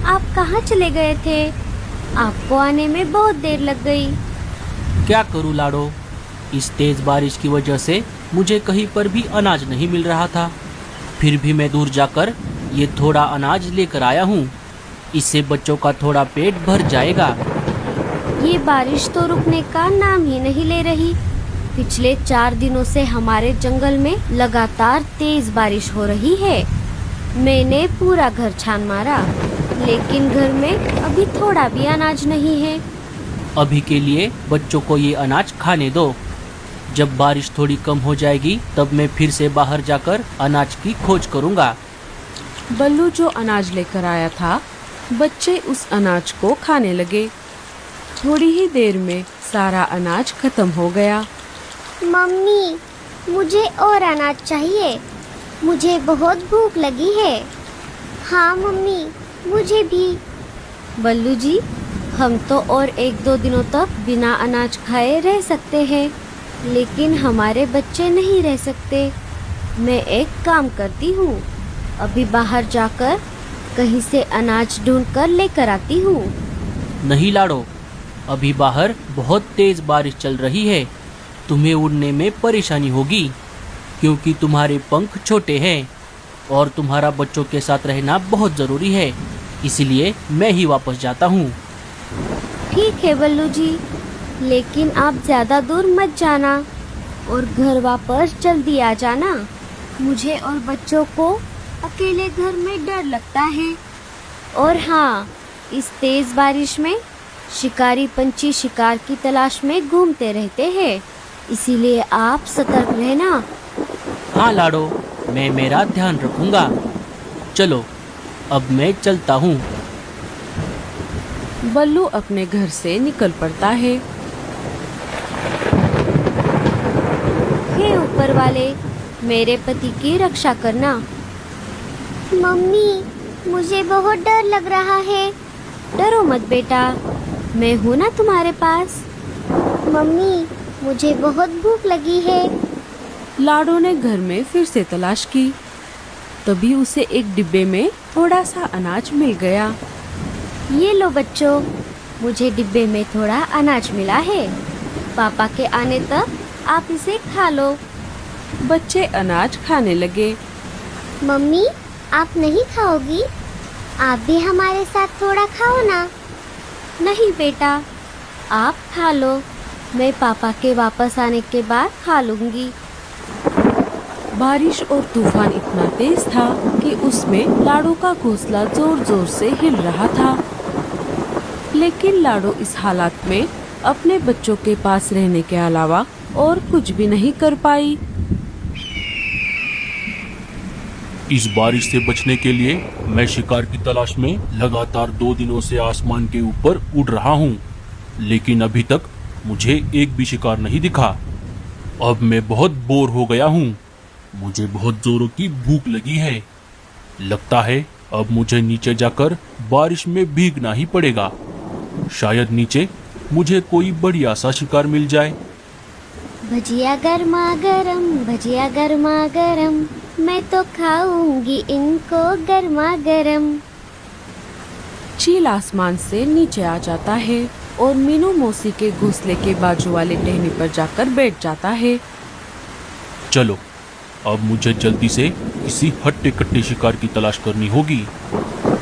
आप कहाँ चले गए थे? आपको आने में बहुत देर लग गई। क्या करूँ लाडो, इस तेज बारिश की वजह से मुझे कहीं पर भी अनाज नहीं मिल रहा था। फिर भी मैं दूर जाकर ये थोड़ा अनाज लेकर आया हूँ। इससे बच्चों का थोड़ा पेट भर जाएगा। ये बारिश तो रुकने का नाम ही नहीं ले रही। पिछले 4 दिनों से हमारे जंगल में लगातार तेज बारिश हो रही है। मैंने पूरा घर छान मारा, लेकिन घर में अभी थोड़ा भी अनाज नहीं है। अभी के लिए बच्चों को ये अनाज खाने दो। जब बारिश थोड़ी कम हो जाएगी तब मैं फिर से बाहर जाकर अनाज की खोज करूँगा। बल्लू जो अनाज लेकर आया था, बच्चे उस अनाज को खाने लगे। थोड़ी ही देर में सारा अनाज खत्म हो गया। मम्मी, मुझे और अनाज चाहिए। मुझे बहुत भूख लगी है। हाँ मम्मी, मुझे भी। बल्लू जी, हम तो और 1-2 दिनों तक बिना अनाज खाए रह सकते हैं, लेकिन हमारे बच्चे नहीं रह सकते। मैं एक काम करती हूँ, अभी बाहर जाकर कहीं से अनाज ढूंढकर लेकर आती हूँ। नहीं लाडो, अभी बाहर बहुत तेज बारिश चल रही है। तुम्हें उड़ने में परेशानी होगी, क्योंकि तुम्हारे पंख छोटे हैं और तुम्हारा बच्चों के साथ रहना बहुत ज़रूरी है। इसलिए मैं ही वापस जाता हूँ। ठीक है बल्लू जी, लेकिन आप ज़्यादा दूर मत जाना और घर वापस जल्दी आ जाना। मुझे और बच्चों को अकेले घर में डर लगता है। और हाँ, इस तेज बारिश में शिकारी पंछी शिकार की तलाश में घूमते रहते हैं, इसीलिए आप सतर्क रहना। हाँ लाडो, मैं मेरा ध्यान रखूँगा। चलो, अब मैं चलता हूँ। बल्लू अपने घर से निकल पड़ता है। हे ऊपर वाले, मेरे पति की रक्षा करना। मम्मी, मुझे बहुत डर लग रहा है। डरो मत बेटा, मैं हूँ ना तुम्हारे पास। मम्मी, मुझे बहुत भूख लगी है। लाडो ने घर में फिर से तलाश की। तभी उसे एक डिब्बे में थोड़ा सा अनाज मिल गया। ये लो बच्चों, मुझे डिब्बे में थोड़ा अनाज मिला है। पापा के आने तक आप इसे खा लो। बच्चे अनाज खाने लगे। मम्मी, आप नहीं खाओगी? आप भी हमारे साथ थोड़ा खाओ ना। नहीं बेटा, आप खा लो। मैं पापा के वापस आने के बाद खा लूंगी। बारिश और तूफान इतना तेज था कि उसमें लाडो का घोंसला जोर जोर से हिल रहा था। लेकिन लाडो इस हालात में अपने बच्चों के पास रहने के अलावा और कुछ भी नहीं कर पाई। इस बारिश से बचने के लिए मैं शिकार की तलाश में लगातार 2 दिनों से आसमान के ऊपर उड़ रहा हूँ, लेकिन अभी तक मुझे एक भी शिकार नहीं दिखा। अब मैं बहुत बोर हो गया हूँ। मुझे बहुत जोरों की भूख लगी है। लगता है अब मुझे नीचे जाकर बारिश में भीगना ही पड़ेगा। शायद नीचे मुझे कोई बढ़िया सा शिकार मिल जाए। भजिया गर्मा गरम, भजिया गर्मा गरम, मैं तो खाऊंगी इनको गर्मा गरम। चील आसमान से नीचे आ जाता है और मीनू मौसी के घोंसले के बाजू वाले टहनी पर जाकर बैठ जाता है। चलो, अब मुझे जल्दी से किसी हट्टे कट्टे शिकार की तलाश करनी होगी।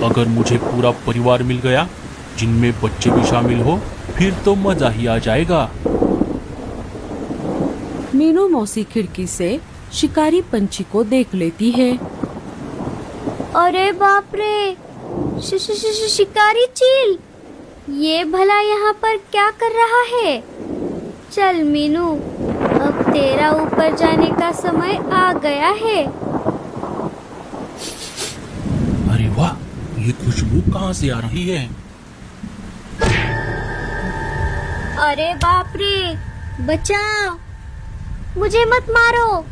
अगर मुझे पूरा परिवार मिल गया, जिनमें बच्चे भी शामिल हो, फिर तो मजा ही आ जाएगा। मीनू मौसी खिड़की से शिकारी पंछी को देख लेती है। अरे बाप रे, शिकारी चील, ये भला यहाँ पर क्या कर रहा है? चल मीनू, अब तेरा ऊपर जाने का समय आ गया है। अरे वाह, ये खुशबू कहाँ से आ रही है? अरे बाप रे, बचाओ, मुझे मत मारो।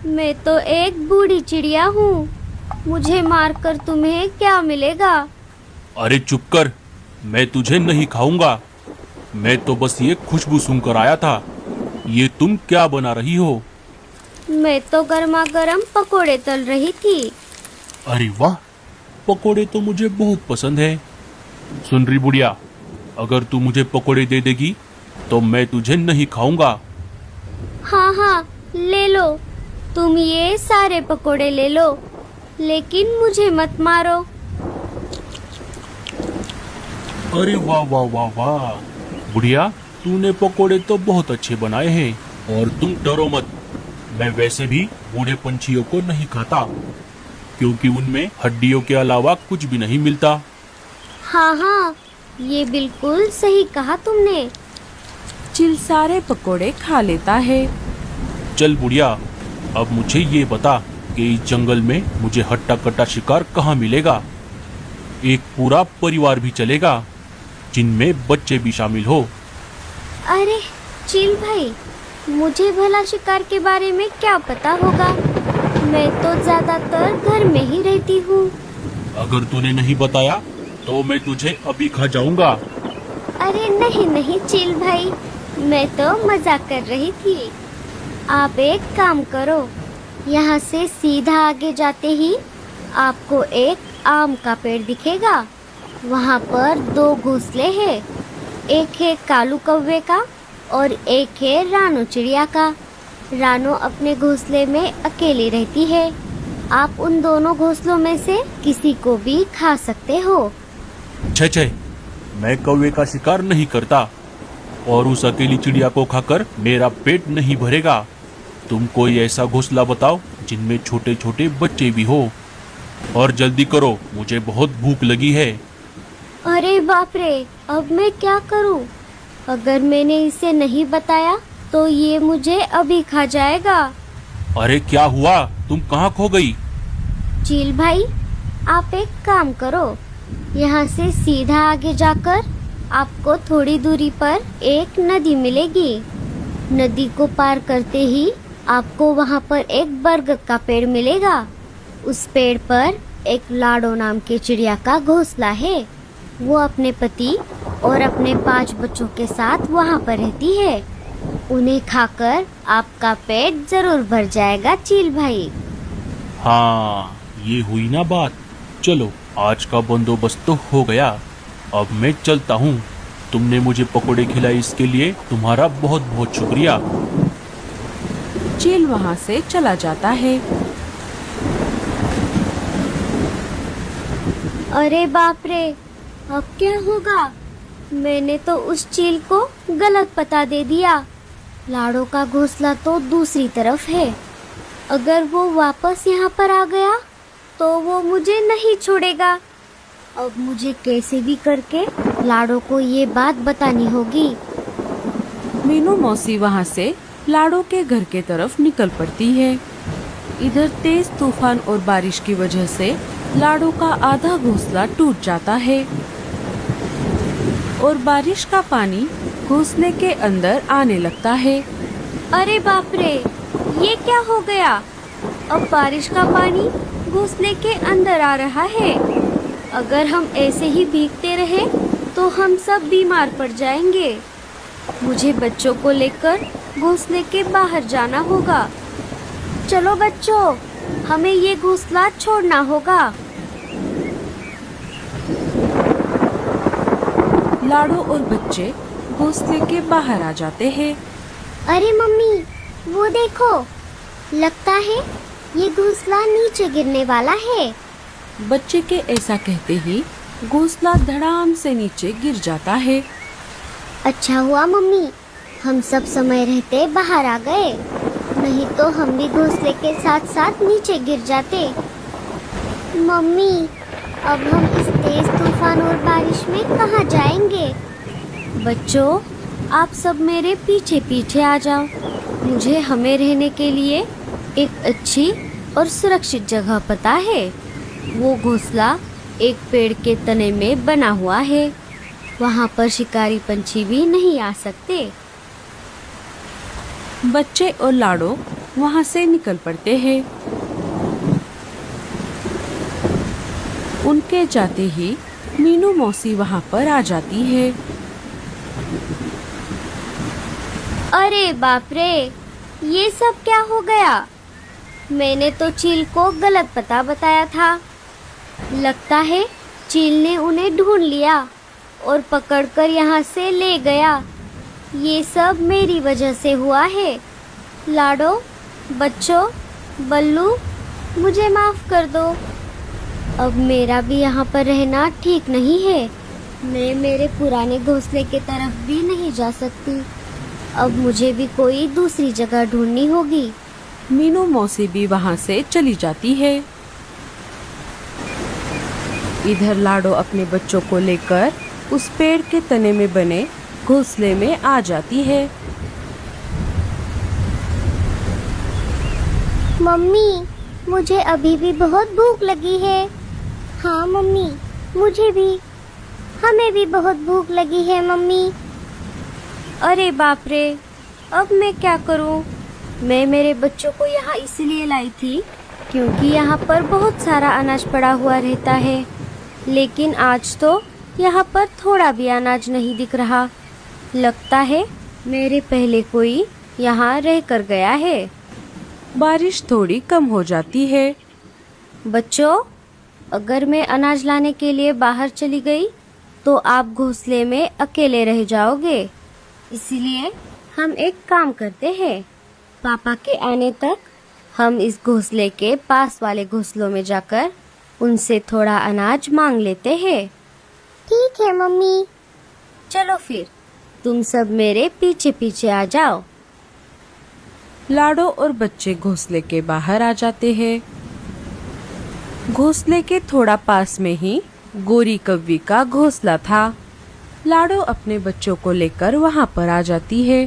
मैं तो एक बूढ़ी चिड़िया हूँ, मुझे मारकर तुम्हें क्या मिलेगा? अरे चुप कर, मैं तुझे नहीं खाऊंगा। मैं तो बस ये खुशबू सूंघकर आया था। ये तुम क्या बना रही हो? मैं तो गर्मा गर्म पकोड़े तल रही थी। अरे वाह, पकोड़े तो मुझे बहुत पसंद है। सुन रही बुढ़िया, अगर तू मुझे पकोड़े दे देगी तो मैं तुझे नहीं खाऊंगा। हाँ हाँ, ले लो, तुम ये सारे पकोड़े ले लो, लेकिन मुझे मत मारो। अरे वाह वाह वाह वाह, बुढ़िया तूने पकोड़े तो बहुत अच्छे बनाए हैं। और तुम डरो मत, मैं वैसे भी बूढ़े पंछियों को नहीं खाता, क्योंकि उनमें हड्डियों के अलावा कुछ भी नहीं मिलता। हाँ हाँ, ये बिल्कुल सही कहा तुमने। चील सारे पकोड़े खा लेता है। चल बुढ़िया, अब मुझे ये बता कि इस जंगल में मुझे हट्टा कट्टा शिकार कहाँ मिलेगा। एक पूरा परिवार भी चलेगा, जिनमें बच्चे भी शामिल हो। अरे चील भाई, मुझे भला शिकार के बारे में क्या पता होगा, मैं तो ज्यादातर घर में ही रहती हूँ। अगर तूने नहीं बताया तो मैं तुझे अभी खा जाऊंगा। अरे नहीं नहीं चील भाई, मैं तो मजाक कर रही थी। आप एक काम करो, यहाँ से सीधा आगे जाते ही आपको एक आम का पेड़ दिखेगा। वहाँ पर 2 घोंसले हैं, एक है कालू कौवे का और एक है रानो चिड़िया का। रानो अपने घोंसले में अकेली रहती है। आप उन दोनों घोंसलों में से किसी को भी खा सकते हो। छे, मैं कौवे का शिकार नहीं करता और उस अकेली चिड़िया को खाकर मेरा पेट नहीं भरेगा। तुम कोई ऐसा घोंसला बताओ जिनमें छोटे छोटे बच्चे भी हो, और जल्दी करो, मुझे बहुत भूख लगी है। अरे बाप रे, अब मैं क्या करूं? अगर मैंने इसे नहीं बताया तो ये मुझे अभी खा जाएगा। अरे क्या हुआ, तुम कहाँ खो गई? चील भाई, आप एक काम करो, यहाँ से सीधा आगे जाकर आपको थोड़ी दूरी पर एक नदी मिलेगी। नदी को पार करते ही आपको वहाँ पर एक बरगद का पेड़ मिलेगा। उस पेड़ पर एक लाडो नाम की चिड़िया का घोंसला है। वो अपने पति और अपने 5 बच्चों के साथ वहाँ पर रहती है। उन्हें खाकर आपका पेट जरूर भर जाएगा चील भाई। हाँ, ये हुई ना बात। चलो, आज का बंदोबस्त तो हो गया। अब मैं चलता हूँ। तुमने मुझे पकोड़े खिलाए, इसके लिए तुम्हारा बहुत बहुत शुक्रिया। चील वहाँ से चला जाता है। अरे बाप रे, अब क्या होगा? मैंने तो उस चील को गलत पता दे दिया। लाडो का घोंसला तो दूसरी तरफ है। अगर वो वापस यहाँ पर आ गया तो वो मुझे नहीं छोड़ेगा। अब मुझे कैसे भी करके लाडो को ये बात बतानी होगी। मीनू मौसी वहाँ से लाडो के घर के तरफ निकल पड़ती है। इधर तेज तूफान और बारिश की वजह से लाडो का आधा घोंसला टूट जाता है और बारिश का पानी घोंसले के अंदर आने लगता है। अरे बाप रे, ये क्या हो गया? अब बारिश का पानी घोंसले के अंदर आ रहा है। अगर हम ऐसे ही भीगते रहे तो हम सब बीमार पड़ जाएंगे। मुझे बच्चों को लेकर घोंसले के बाहर जाना होगा। चलो बच्चों, हमें ये घोंसला छोड़ना होगा। लाडो और बच्चे घोंसले के बाहर आ जाते हैं। अरे मम्मी, वो देखो, लगता है ये घोंसला नीचे गिरने वाला है। बच्चे के ऐसा कहते ही घोंसला धड़ाम से नीचे गिर जाता है। अच्छा हुआ मम्मी, हम सब समय रहते बाहर आ गए, नहीं तो हम भी घोंसले के साथ साथ नीचे गिर जाते। मम्मी, अब हम इस तेज तूफान और बारिश में कहाँ जाएंगे? बच्चों, आप सब मेरे पीछे पीछे आ जाओ। मुझे हमें रहने के लिए एक अच्छी और सुरक्षित जगह पता है। वो घोंसला एक पेड़ के तने में बना हुआ है। वहाँ पर शिकारी पंछी भी नहीं आ सकते। बच्चे और लाडो वहाँ से निकल पड़ते हैं। उनके जाते ही मीनू मौसी वहाँ पर आ जाती है। अरे बाप रे, ये सब क्या हो गया? मैंने तो चील को गलत पता बताया था। लगता है चील ने उन्हें ढूंढ लिया और पकड़कर यहाँ से ले गया। ये सब मेरी वजह से हुआ है। लाडो, बच्चों, बल्लू, मुझे माफ कर दो। अब मेरा भी यहाँ पर रहना ठीक नहीं है। मैं मेरे पुराने घोंसले के तरफ भी नहीं जा सकती। अब मुझे भी कोई दूसरी जगह ढूंढनी होगी। मीनू मौसी भी वहाँ से चली जाती है। इधर लाडो अपने बच्चों को लेकर उस पेड़ के तने में बने घोंसले में आ जाती है। मम्मी, मुझे अभी भी बहुत भूख लगी है। हाँ मम्मी, मुझे भी। हमें भी बहुत भूख लगी है मम्मी। अरे बाप रे, अब मैं क्या करूं? मैं मेरे बच्चों को यहाँ इसलिए लाई थी क्योंकि यहाँ पर बहुत सारा अनाज पड़ा हुआ रहता है, लेकिन आज तो यहाँ पर थोड़ा भी अनाज नहीं दिख रहा। लगता है मेरे पहले कोई यहाँ रह कर गया है। बारिश थोड़ी कम हो जाती है। बच्चों, अगर मैं अनाज लाने के लिए बाहर चली गई तो आप घोंसले में अकेले रह जाओगे। इसीलिए हम एक काम करते हैं, पापा के आने तक हम इस घोंसले के पास वाले घोंसलों में जाकर उनसे थोड़ा अनाज मांग लेते हैं। ठीक है मम्मी। चलो फिर, तुम सब मेरे पीछे पीछे आ जाओ। लाडो और बच्चे घोंसले के बाहर आ जाते हैं। घोंसले के थोड़ा पास में ही गोरी कव्वी का घोंसला था। लाडो अपने बच्चों को लेकर वहाँ पर आ जाती है।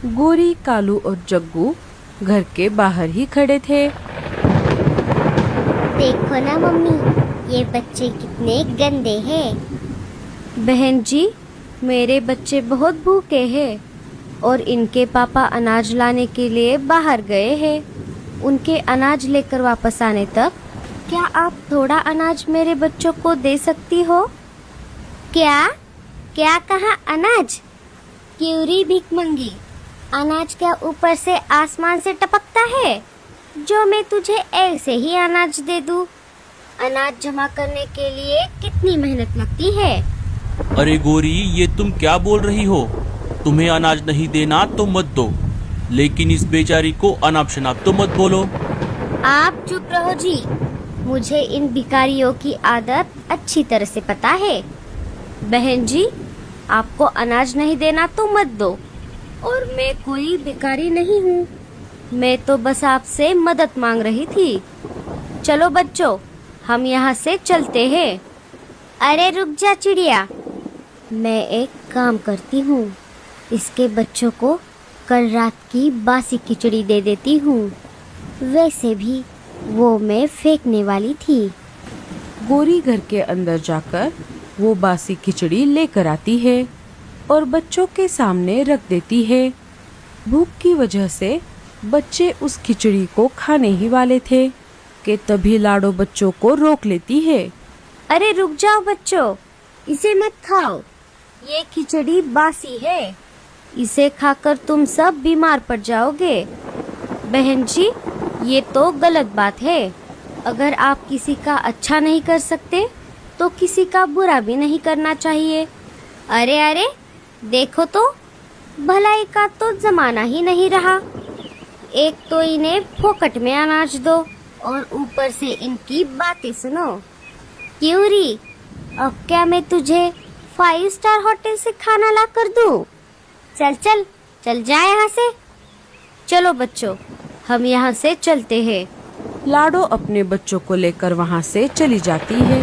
गोरी, कालू और जग्गू घर के बाहर ही खड़े थे। देखो ना मम्मी, ये बच्चे कितने गंदे हैं। बहन जी, मेरे बच्चे बहुत भूखे हैं और इनके पापा अनाज लाने के लिए बाहर गए हैं। उनके अनाज लेकर वापस आने तक क्या आप थोड़ा अनाज मेरे बच्चों को दे सकती हो? क्या क्या कहा? अनाज? क्यूरी भिखमंगी, अनाज क्या ऊपर से आसमान से टपकता है जो मैं तुझे ऐसे ही अनाज दे दूं? अनाज जमा करने के लिए कितनी मेहनत लगती है। अरे गोरी, ये तुम क्या बोल रही हो? तुम्हें अनाज नहीं देना तो मत दो, लेकिन इस बेचारी को अनाप शनाप तो मत बोलो। आप चुप रहो जी। मुझे इन भिखारियों की आदत अच्छी तरह से पता है। बहन जी, आपको अनाज नहीं देना तो मत दो, और मैं कोई भिखारी नहीं हूँ। मैं तो बस आपसे मदद मांग रही थी। चलो बच्चों, हम यहाँ से चलते हैं। अरे रुक जा चिड़िया, मैं एक काम करती हूँ। इसके बच्चों को कल रात की बासी खिचड़ी दे देती हूँ। वैसे भी वो मैं फेंकने वाली थी। गोरी घर के अंदर जाकर वो बासी खिचड़ी लेकर आती है और बच्चों के सामने रख देती है। भूख की वजह से बच्चे उस खिचड़ी को खाने ही वाले थे कि तभी लाडो बच्चों को रोक लेती है। अरे रुक जाओ बच्चों, इसे मत खाओ। ये खिचड़ी बासी है, इसे खाकर तुम सब बीमार पड़ जाओगे। बहन जी, ये तो गलत बात है। अगर आप किसी का अच्छा नहीं कर सकते तो किसी का बुरा भी नहीं करना चाहिए। अरे अरे, देखो तो, भलाई का तो जमाना ही नहीं रहा। एक तो इन्हें फोकट में अनाज दो और ऊपर से इनकी बातें सुनो। क्यूरी, अब क्या मैं तुझे 5 स्टार होटल से खाना ला कर दूं? चल चल चल जा यहाँ से। चलो बच्चों, हम यहाँ से चलते हैं। लाडो अपने बच्चों को लेकर वहाँ से चली जाती है।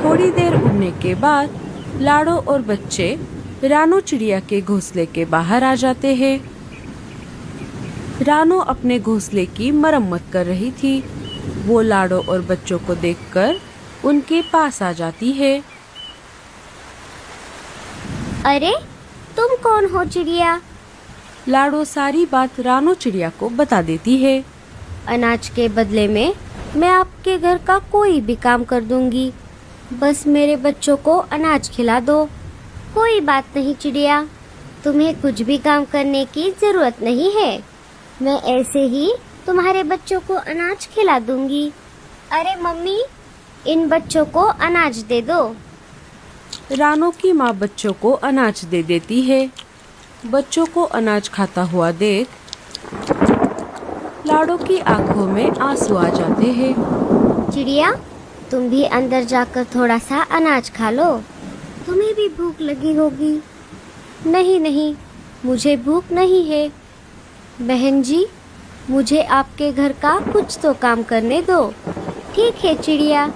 थोड़ी देर उड़ने के बाद लाडो और बच्चे रानो चिड़िया के घोंसले के बाहर आ जाते हैं। रानो अपने घोंसले की मरम्मत कर रही थी। वो लाडो और बच्चों को देखकर उनके पास आ जाती है। अरे तुम कौन हो चिड़िया? लाडो सारी बात रानो चिड़िया को बता देती है। अनाज के बदले में मैं आपके घर का कोई भी काम कर दूंगी, बस मेरे बच्चों को अनाज खिला दो। कोई बात नहीं चिड़िया, तुम्हें कुछ भी काम करने की जरूरत नहीं है। मैं ऐसे ही तुम्हारे बच्चों को अनाज खिला दूंगी। अरे मम्मी, इन बच्चों को अनाज दे दो। रानो की माँ बच्चों को अनाज दे देती है। बच्चों को अनाज खाता हुआ देख लाडो की आंखों में आंसू आ जाते हैं। चिड़िया, तुम भी अंदर जाकर थोड़ा सा अनाज खा लो, तुम्हें भी भूख लगी होगी। नहीं नहीं, मुझे भूख नहीं है। बहन जी, मुझे आपके घर का कुछ तो काम करने दो। ठीक है चिड़िया,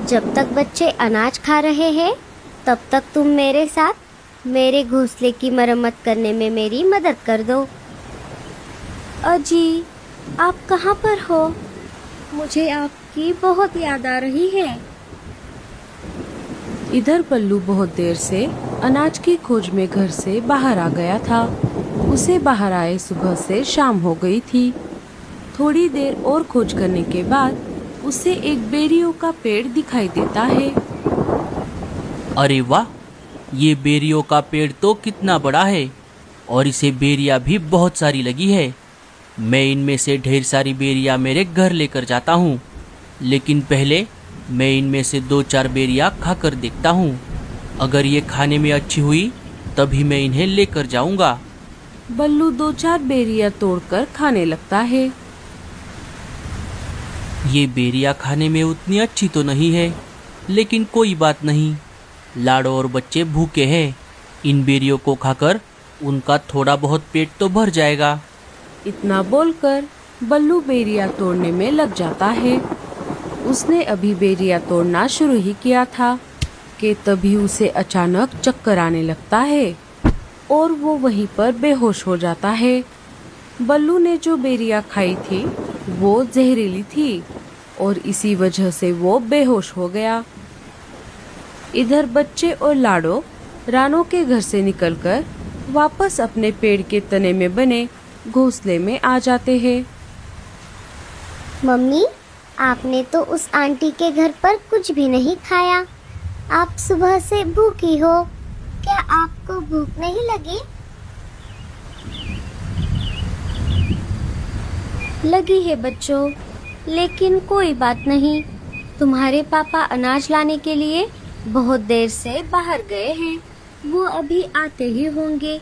जब तक बच्चे अनाज खा रहे हैं तब तक तुम मेरे साथ मेरे घोंसले की मरम्मत करने में मेरी मदद कर दो। अजी, आप कहाँ पर हो? मुझे आपकी बहुत याद आ रही है। इधर बल्लू बहुत देर से अनाज की खोज में घर से बाहर आ गया था। उसे बाहर आए सुबह से शाम हो गई थी। थोड़ी देर और खोज करने के बाद उसे एक बेरियों का पेड़ दिखाई देता है। अरे वाह, ये बेरियों का पेड़ तो कितना बड़ा है और इसे बेरियां भी बहुत सारी लगी है। मैं इनमें से ढेर सारी बेरियां मेरे घर लेकर जाता हूँ, लेकिन पहले मैं इनमें से 2-4 बेरियां खाकर देखता हूँ। अगर ये खाने में अच्छी हुई तभी मैं इन्हें लेकर जाऊँगा। बल्लू 2-4 बेरियां तोड़कर खाने लगता है। ये बेरियां खाने में उतनी अच्छी तो नहीं है, लेकिन कोई बात नहीं, लाडो और बच्चे भूखे हैं। इन बेरियों को खाकर उनका थोड़ा बहुत पेट तो भर जाएगा। इतना बोलकर बल्लू बेरियां तोड़ने में लग जाता है। उसने अभी बेरियां तोड़ना शुरू ही किया था कि तभी उसे अचानक चक्कर आने लगता है और वो वहीं पर बेहोश हो जाता है। बल्लू ने जो बेरियां खाई थी वो जहरीली थी और इसी वजह से वो बेहोश हो गया। इधर बच्चे और लाडो रानो के घर से निकलकर वापस अपने पेड़ के तने में बने घोंसले में आ जाते हैं। मम्मी, आपने तो उस आंटी के घर पर कुछ भी नहीं खाया। आप सुबह से भूखी हो, क्या आपको भूख नहीं लगी? लगी है बच्चों, लेकिन कोई बात नहीं। तुम्हारे पापा अनाज लाने के लिए बहुत देर से बाहर गए हैं। वो अभी आते ही होंगे।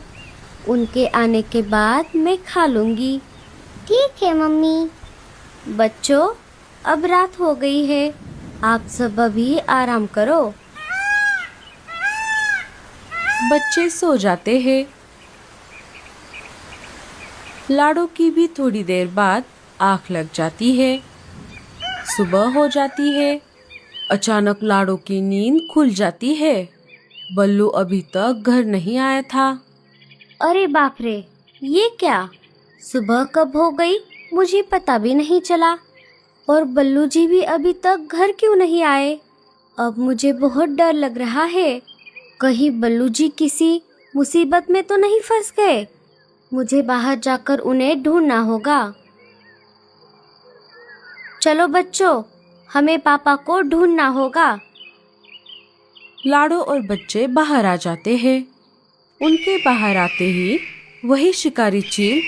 उनके आने के बाद मैं खा लूंगी। ठीक है मम्मी। बच्चों, अब रात हो गई है, आप सब अभी आराम करो। बच्चे सो जाते हैं। लाडो की भी थोड़ी देर बाद आँख लग जाती है। सुबह हो जाती है। अचानक लाडो की नींद खुल जाती है। बल्लू अभी तक घर नहीं आया था। अरे बाप रे, ये क्या? सुबह कब हो गई मुझे पता भी नहीं चला। और बल्लू जी भी अभी तक घर क्यों नहीं आए? अब मुझे बहुत डर लग रहा है। कहीं बल्लू जी किसी मुसीबत में तो नहीं फंस गए। मुझे बाहर जाकर उन्हें ढूंढना होगा। चलो बच्चों, हमें पापा को ढूंढना होगा। लाडो और बच्चे बाहर आ जाते हैं। उनके बाहर आते ही वही शिकारी चील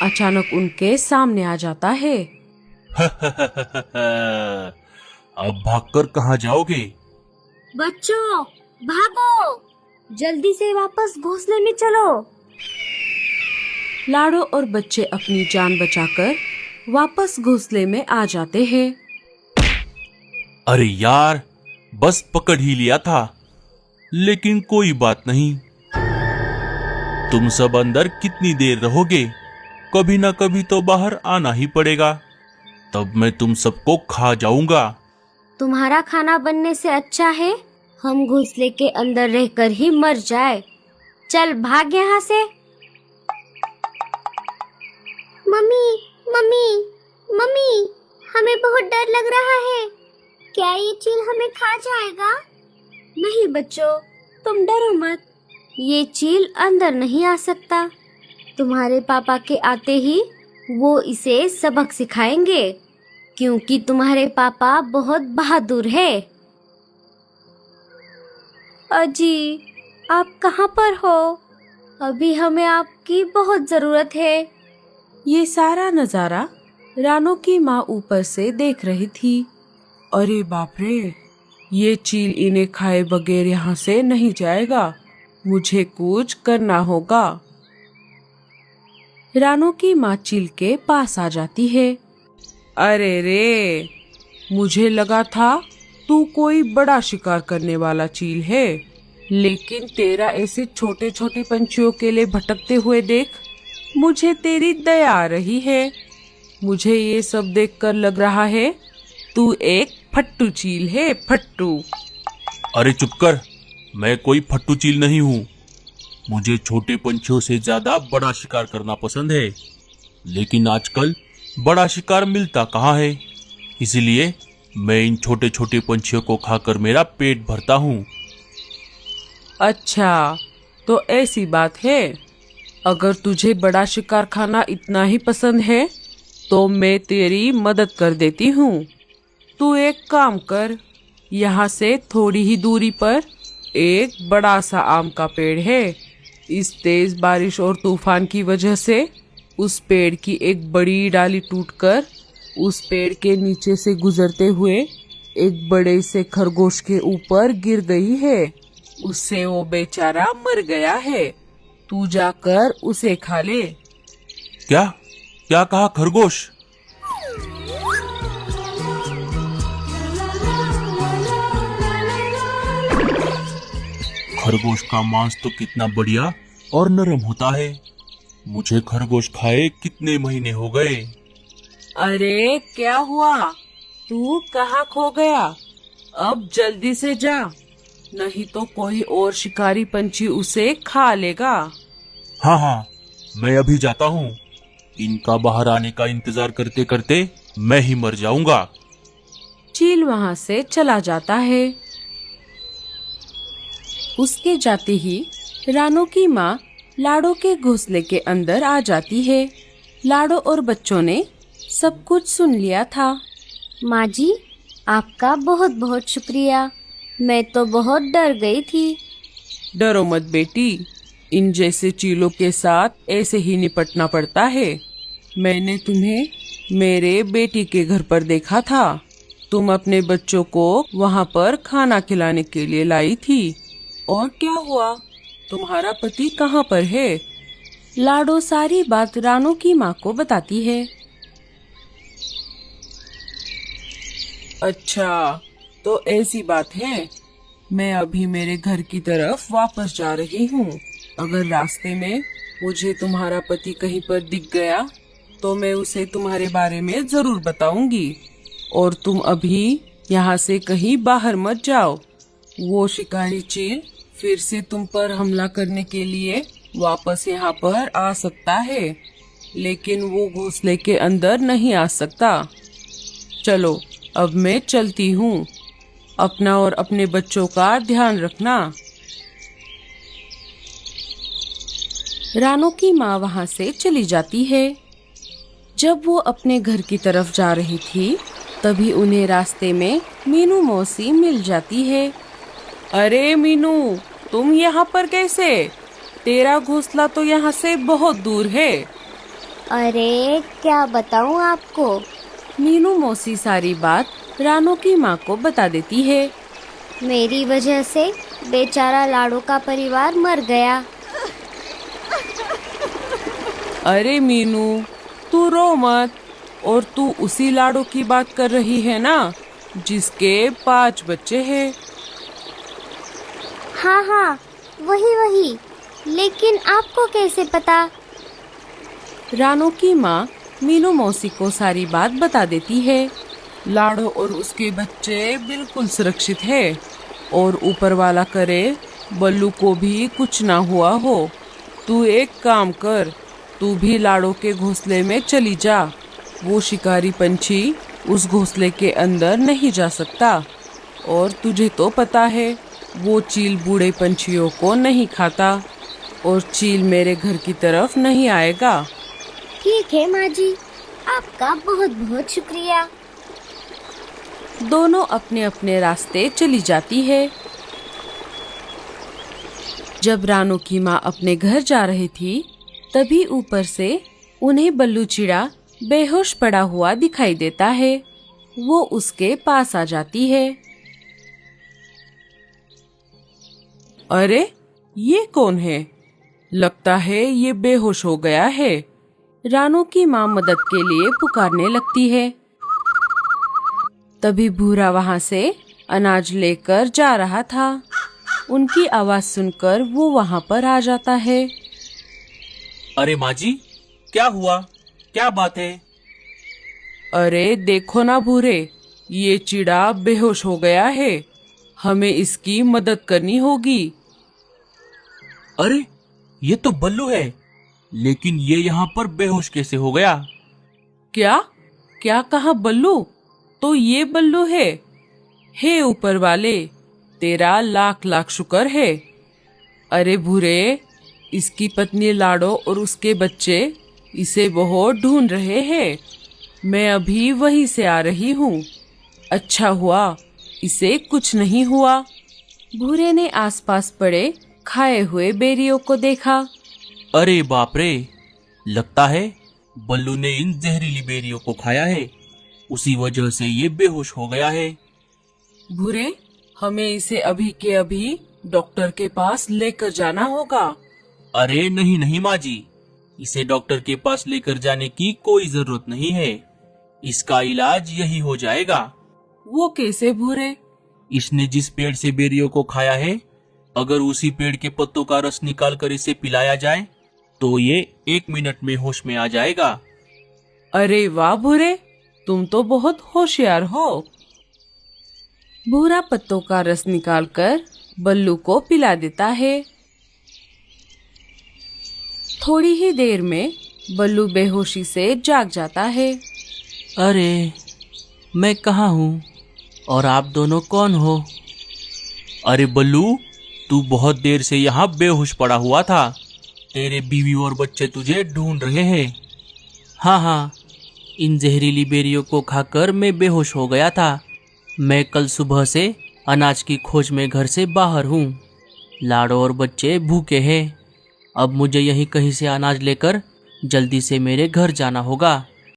अचानक उनके सामने आ जाता है। अब भागकर कहाँ जाओगे? बच्चों, भागो, जल्दी से वापस घोंसले में चलो। लाडो और बच्चे अपनी जान बचाकर वापस घोंसले में आ जाते हैं। अरे यार, बस पकड़ ही लिया था, लेकिन कोई बात नहीं। तुम सब अंदर कितनी देर रहोगे? कभी ना कभी तो बाहर आना ही पड़ेगा। तब मैं तुम सबको खा जाऊंगा। तुम्हारा खाना बनने से अच्छा है हम घोंसले के अंदर रहकर ही मर जाए। चल भाग यहाँ से। मम्मी, मम्मी, मम्मी, हमें बहुत डर लग रहा है। क्या ये चील हमें खा जाएगा? नहीं बच्चों, तुम डरो मत। ये चील अंदर नहीं आ सकता। तुम्हारे पापा के आते ही वो इसे सबक सिखाएंगे, क्योंकि तुम्हारे पापा बहुत बहादुर है। अजी, आप कहाँ पर हो? अभी हमें आपकी बहुत जरूरत है। ये सारा नजारा रानो की माँ ऊपर से देख रही थी। अरे बाप रे, ये चील इन्हें खाए बगैर यहाँ से नहीं जाएगा। मुझे कुछ करना होगा। रानू की माँ चील के पास आ जाती है। अरे रे, मुझे लगा था तू कोई बड़ा शिकार करने वाला चील है, लेकिन तेरा ऐसे छोटे छोटे पंछियों के लिए भटकते हुए देख मुझे तेरी दया आ रही है। मुझे ये सब देखकर लग रहा है तू एक फट्टू चील है, फट्टू। अरे चुप कर, मैं कोई फट्टू चील नहीं हूँ। मुझे छोटे पंछियों से ज्यादा बड़ा शिकार करना पसंद है, लेकिन आजकल बड़ा शिकार मिलता कहाँ है, इसलिए मैं इन छोटे छोटे पंछियों को खाकर मेरा पेट भरता हूँ। अच्छा, तो ऐसी बात है। अगर तुझे बड़ा शिकार खाना इतना ही पसंद है तो मैं तेरी मदद कर देती हूँ। तू एक काम कर, यहाँ से थोड़ी ही दूरी पर एक बड़ा सा आम का पेड़ है। इस तेज बारिश और तूफान की वजह से उस पेड़ की एक बड़ी डाली टूटकर उस पेड़ के नीचे से गुजरते हुए एक बड़े से खरगोश के ऊपर गिर गई है। उससे वो बेचारा मर गया है। तू जाकर उसे खा ले। क्या क्या कहा खरगोश? खरगोश का मांस तो कितना बढ़िया और नरम होता है। मुझे खरगोश खाए कितने महीने हो गए। अरे क्या हुआ, तू कहाँ खो गया? अब जल्दी से जा, नहीं तो कोई और शिकारी पंछी उसे खा लेगा। हाँ हाँ, मैं अभी जाता हूँ। इनका बाहर आने का इंतजार करते करते मैं ही मर जाऊंगा। चील वहाँ से चला जाता है। उसके जाते ही रानू की माँ लाडो के घोंसले के अंदर आ जाती है। लाडो और बच्चों ने सब कुछ सुन लिया था। माँ जी, आपका बहुत बहुत शुक्रिया। मैं तो बहुत डर गई थी। डरो मत बेटी, इन जैसे चीलों के साथ ऐसे ही निपटना पड़ता है। मैंने तुम्हें मेरे बेटी के घर पर देखा था। तुम अपने बच्चों को वहाँ पर खाना खिलाने के लिए लाई थी। और क्या हुआ? तुम्हारा पति कहाँ पर है? लाडो सारी बात रानू की माँ को बताती है। अच्छा, तो ऐसी बात है। मैं अभी मेरे घर की तरफ वापस जा रही हूँ। अगर रास्ते में मुझे तुम्हारा पति कहीं पर दिख गया तो मैं उसे तुम्हारे बारे में जरूर बताऊंगी। और तुम अभी यहाँ से कहीं बाहर मत जाओ। वो शिकारी चील फिर से तुम पर हमला करने के लिए वापस यहाँ पर आ सकता है, लेकिन वो घोंसले के अंदर नहीं आ सकता। चलो, अब मैं चलती हूँ। अपना और अपने बच्चों का ध्यान रखना। रानू की माँ वहाँ से चली जाती है। जब वो अपने घर की तरफ जा रही थी, तभी उन्हें रास्ते में मीनू मौसी मिल जाती है। अरे मीनू, तुम यहाँ पर कैसे? तेरा घोंसला तो यहाँ से बहुत दूर है। अरे क्या बताऊँ आपको। मीनू मौसी सारी बात रानू की माँ को बता देती है। मेरी वजह से बेचारा लाडो का परिवार मर गया। अरे मीनू, तू रो मत। और तू उसी लाडो की बात कर रही है ना, जिसके 5 बच्चे हैं? हाँ हाँ, वही। लेकिन आपको कैसे पता? रानू की माँ मीनू मौसी को सारी बात बता देती है। लाडो और उसके बच्चे बिल्कुल सुरक्षित है और ऊपर वाला करे बल्लू को भी कुछ ना हुआ हो। तू एक काम कर, तू भी लाडो के घोंसले में चली जा। वो शिकारी पंछी उस घोंसले के अंदर नहीं जा सकता। और तुझे तो पता है, वो चील बूढ़े पंछियों को नहीं खाता और चील मेरे घर की तरफ नहीं आएगा। ठीक है माँ जी, आपका बहुत बहुत शुक्रिया। दोनों अपने अपने रास्ते चली जाती है। जब रानू की माँ अपने घर जा रही थी, तभी ऊपर से उन्हें बल्लू चिड़ा बेहोश पड़ा हुआ दिखाई देता है। वो उसके पास आ जाती है। अरे ये कौन है? लगता है ये बेहोश हो गया है। रानू की माँ मदद के लिए पुकारने लगती है। तभी भूरा वहाँ से अनाज लेकर जा रहा था। उनकी आवाज सुनकर वो वहाँ पर आ जाता है। अरे माँ जी, क्या हुआ? क्या बात है? अरे देखो ना भूरे, ये चिड़ा बेहोश हो गया है। हमें इसकी मदद करनी होगी। अरे ये तो बल्लू है, लेकिन ये यहाँ पर बेहोश कैसे हो गया? क्या क्या कहा बल्लू? तो ये बल्लू है? हे ऊपर वाले, तेरा लाख लाख शुक्र है। अरे भूरे, इसकी पत्नी लाडो और उसके बच्चे इसे बहुत ढूंढ रहे हैं। मैं अभी वहीं से आ रही हूँ। अच्छा हुआ इसे कुछ नहीं हुआ। भूरे ने आसपास पड़े खाए हुए बेरियों को देखा। अरे बाप रे, लगता है बल्लू ने इन जहरीली बेरियों को खाया है, उसी वजह से ये बेहोश हो गया है। भूरे, हमें इसे अभी के अभी डॉक्टर के पास लेकर जाना होगा। अरे नहीं नहीं माँ जी, इसे डॉक्टर के पास लेकर जाने की कोई जरूरत नहीं है। इसका इलाज यही हो जाएगा। वो कैसे भूरे? इसने जिस पेड़ से बेरियों को खाया है, अगर उसी पेड़ के पत्तों का रस निकाल कर इसे पिलाया जाए तो ये 1 मिनट में होश में आ जाएगा। अरे वाह भूरे, तुम तो बहुत होशियार हो। भूरा पत्तों का रस निकालकर बल्लू को पिला देता है। थोड़ी ही देर में बल्लू बेहोशी से जाग जाता है। अरे मैं कहाँ हूँ और आप दोनों कौन हो? अरे बल्लू, तू बहुत देर से यहाँ बेहोश पड़ा हुआ था। तेरे बीवी और बच्चे तुझे ढूंढ रहे हैं। हाँ, इन जहरीली बेरियों को खाकर मैं बेहोश हो गया था। मैं कल सुबह से अनाज की खोज में घर से बाहर हूँ। लाडो और बच्चे भूखे हैं। अब मुझे यहीं कहीं से अनाज लेकर जल्दी से मेरे घर जाना होगा।